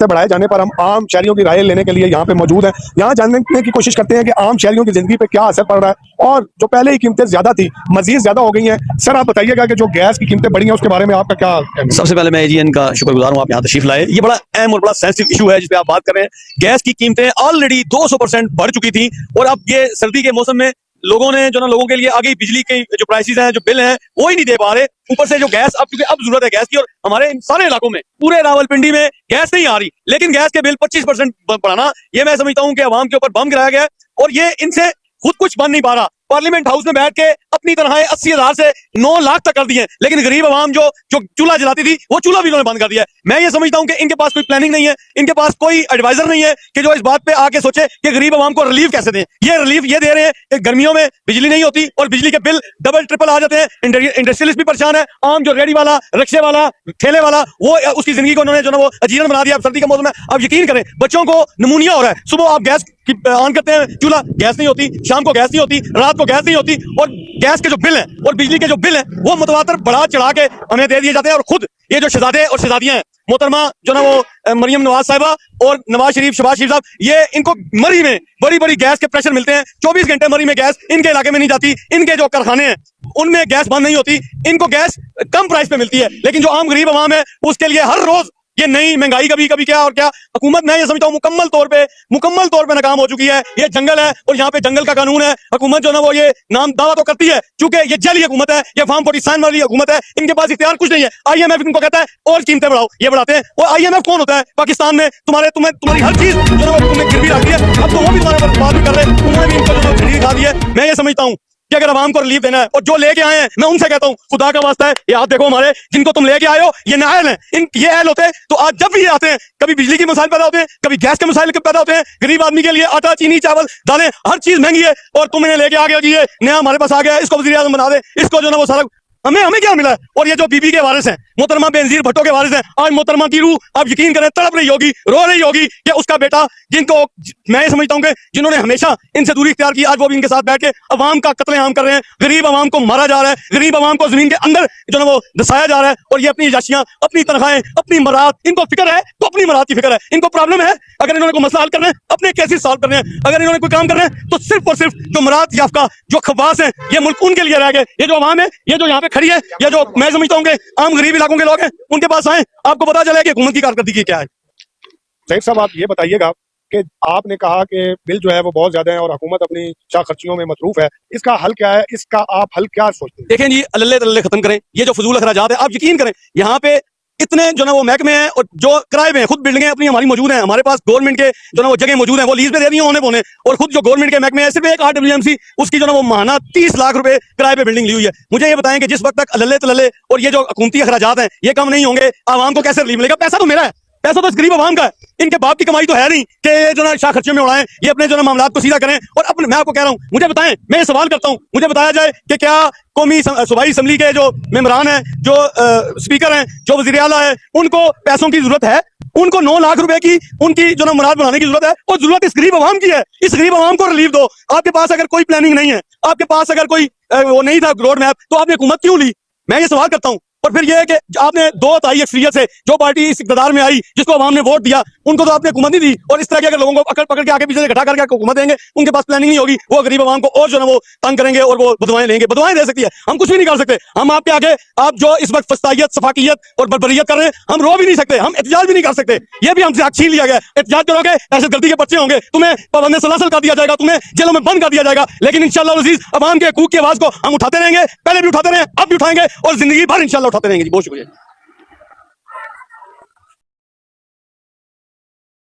से बढ़ाए जाने पर हम आम शहरियों की राय लेने के लिए यहाँ पे मौजूद हैं। यहाँ जानने की कोशिश करते हैं कि आम शहरियों की जिंदगी पे क्या असर पड़ रहा है और जो पहले ही कीमतें ज्यादा थी मजीद ज्यादा हो गई हैं। सर आप बताइएगा कि जो गैस की कीमतें बढ़ी हैं उसके बारे में आपका क्या कहना है? सबसे पहले मैं एजीएन का शुक्रगुजार हूँ, आप यहाँ तशरीफ लाए। ये बड़ा अहम और बड़ा सेंसिटिव इशू है जिस पे आप बात कर रहे हैं। गैस की कीमतें ऑलरेडी 200% बढ़ चुकी थी और अब ये सर्दी के मौसम में लोगों ने जो ना लोगों के लिए आगे बिजली के जो प्राइसेस हैं, जो बिल हैं, वो ही नहीं दे पा रहे। ऊपर से जो गैस अब क्योंकि अब जरूरत है गैस की और हमारे इन सारे इलाकों में पूरे रावलपिंडी में गैस नहीं आ रही, लेकिन गैस के बिल 25% बढ़ाना, ये मैं समझता हूँ कि अवाम के ऊपर बम गिराया गया और ये इनसे खुद कुछ बन नहीं पा रहा। पार्लियामेंट हाउस में बैठ के अपनी तनख्वाहें 80,000 से 9 लाख तक कर दी हैं, लेकिन गरीब आवाम जो चूल्हा जलाती थी वो चूल्हा भी इन्होंने बंद कर दिया है। मैं ये समझता हूं कि इनके पास कोई प्लानिंग नहीं है, इनके पास कोई एडवाइजर नहीं है कि जो इस बात पे आके सोचे कि गरीब आवाम को रिलीफ कैसे दें। ये रिलीफ ये दे रहे हैं कि गर्मियों में बिजली नहीं होती और बिजली के बिल डबल ट्रिपल आ जाते हैं। इंडस्ट्रियलिस्ट भी परेशान है, आम जो रेडी वाला, रिक्शे वाला, ठेले वाला, वो उसकी जिंदगी को उन्होंने जो ना वो अजीर्ण बना दिया। सर्दी के मौसम में आप यकीन करें बच्चों को निमोनिया हो रहा है। सुबह आप गैस ऑन करते हैं, चूल्हा, गैस नहीं होती, शाम को गैस नहीं होती, रात को गैस नहीं होती और गैस के जो बिल हैं और बिजली के जो बिल हैं वो मुतवातर बढ़ा चढ़ा के हमें दे दिए जाते हैं। और खुद ये जो शहजादे और शहजादियां हैं, मोहतरमा जो ना वो मरियम नवाज साहिबा और नवाज शरीफ, शहबाज शरीफ साहब, ये इनको मरी में बड़ी बड़ी गैस के प्रेशर मिलते हैं। 24 घंटे मरी में गैस इनके इलाके में नहीं जाती। इनके जो कारखाने हैं उनमें गैस बंद नहीं होती, इनको गैस कम प्राइस पे मिलती है। लेकिन जो आम गरीब आवाम है उसके लिए हर रोज ये नई महंगाई, कभी कभी क्या और क्या। हुकूमत मैं ये समझता हूँ मुकम्मल तौर पे नाकाम हो चुकी है। ये जंगल है और यहाँ पे जंगल का कानून है। हुकूमत जो ना वो ये नाम दावा तो करती है, चूंकि ये जली हुकूमत है, ये फार्म 47 वाली हुकूमत है, इनके पास इख्तियार कुछ नहीं है। IMF इनको कहता है और कीमतें बढ़ाओ, ये बढ़ाते हैं। और IMF कौन होता है पाकिस्तान में? तुम्हारी हर चीज जो ना वो तुम्हें गिरवी रखती है। अब तो वो भी तुम्हारे पर बात भी कर रहे हैं, उन्होंने भी इनको जो झंडी दिखा दी है। मैं ये समझता हूँ कि अगर आवाम को रिलीफ देना है और जो लेके आए हैं, मैं उनसे कहता हूँ खुदा का वास्ता है, ये आप देखो हमारे जिनको तुम लेके आए हो ये नाअहल हैं। ये अहल होते हैं तो आज जब भी ये आते हैं, कभी बिजली के मसाइल पैदा होते हैं, कभी गैस के मसाइल पैदा होते हैं। गरीब आदमी के लिए आटा, चीनी, चावल, दालें, हर चीज महंगी है और तुम इन्हें लेके आ गए जी ये नया हमारे पास आ गया, इसको वज़ीर आज़म बना दे, इसको जो ना वो सारा हमें क्या मिला है। और ये जो बीबी के वारिस हैं, मोहतरमा बेनजीर भट्टो के वारिस हैं, आज मोहतरमा की रूह आप यकीन करें तड़प रही होगी, रो रही होगी कि उसका बेटा, जिनको मैं ये समझता हूँ कि जिन्होंने हमेशा इनसे दूरी इख्तियार की, आज वो भी इनके साथ बैठ के अवाम का कत्लेआम कर रहे हैं। गरीब अवाम को मारा जा रहा है, गरीब अवाम को जमीन के अंदर जो ना वो दसाया जा रहा है। और ये अपनी याशियां, अपनी तनख्वाहें, अपनी मरात, इनको फिक्र है तो अपनी मरात की फिक्र है। इनको प्रॉब्लम है, अगर इन्होंने कोई मसला हल करना है अपने केसेस सॉल्व करने हैं, अगर इन्होंने कोई काम करना है तो सिर्फ और सिर्फ जो मरात याफ्ता, जो खब्बास हैं, ये मुल्क उनके लिए रह गए। ये जो अवाम है, ये जो यहाँ पे खड़ी है, या जो मैं समझता हूँ कि आम गरीब इलाकों के लोग हैं, उनके पास आए, आपको पता चले कि हुकूमत की कारकर्दगी क्या है। सैफ साहब आप ये बताइएगा कि आपने कहा कि बिल जो है वो बहुत ज्यादा है और हुकूमत अपनी शाह खर्चियों में मसरूफ है, इसका हल क्या है? इसका आप हल क्या सोचते हैं? देखें जी, अल्ले तल्ले खत्म करें ये जो फजूल अखराजात है। आप यकीन करें यहाँ पे इतने जो ना वो महकमे हैं और जो किराए में खुद बिल्डिंगें अपनी हमारी मौजूद हैं, हमारे पास गवर्नमेंट के जो ना वो जगह मौजूद हैं, वो लीज पे दे रही हैं होने पोने, और खुद जो गवर्नमेंट के महकमे है, सिर्फ एक RWMC उसकी जो ना वो माहाना 30 लाख रुपए किराए पे बिल्डिंग ली हुई है। मुझे ये बताएं कि जिस वक्त तक अल्ले तल्ले और ये जो हुकूमती अखराजात हैं ये कम नहीं होंगे, आवाम को कैसे रिलीफ मिलेगा? पैसा तो मेरा है, पैसा तो इस गरीब आवाम का है, इनके बाप की कमाई तो है नहीं कि जो ना शाह खर्चे में उड़ाएं, ये अपने जो ना मामला को सीधा करें। और अपने, मैं आपको कह रहा हूं, मुझे बताएं, मैं ये सवाल करता हूं, मुझे बताया जाए कि क्या कौमी सूबाई असम्बली के जो मेंबरान हैं, जो स्पीकर हैं, जो वज़ीर आला है, उनको पैसों की जरूरत है? उनको 9 लाख रुपए की उनकी जो ना मुराद बनाने की जरूरत है, और जरूरत इस गरीब आवाम की है। इस गरीब आवाम को रिलीफ दो। आपके पास अगर कोई प्लानिंग नहीं है, आपके पास अगर कोई वो नहीं था रोड मैप, तो आपने हुकूमत क्यों ली? मैं ये सवाल करता हूं। और फिर ये है कि आपने 2 ताई अक्सरियत से जो पार्टी इस इक़्तिदार में आई, जिसको अवाम ने वोट दिया, उनको तो आपने हुकूमत नहीं दी। और इस तरह के अगर लोगों को अकड़ पकड़ के आके पीछे से इकट्ठा करके हुकूमत देंगे, उनके पास प्लानिंग नहीं होगी, वो गरीब आवाम को और जो ना वो तंग करेंगे और वो बदवाएं लेंगे। बदवाएं दे सकती है, हम कुछ भी नहीं कर सकते। हम आपके आगे, आप जो इस वक्त फस्तायत, सफाकियत और बर्बरियत कर रहे हैं, हम रो भी नहीं सकते, हम एहतजाज भी नहीं कर सकते। ये भी हमसे हक छीन लिया गया। एहतजाज करोगे, दहशतगर्दी के पर्चे होंगे, तुम्हें पाबंद सलासल कर दिया जाएगा, तुम्हें जेलों में बंद कर दिया जाएगा। लेकिन इंशाअल्लाह अज़ीज़ अवाम के हकूक़ की आवाज़ को हम उठाते रहेंगे, पहले भी उठाते रहे, अब भी उठाएंगे और जिंदगी भर इंशाअल्लाह उठाते रहेंगे। जी बहुत शुक्रिया।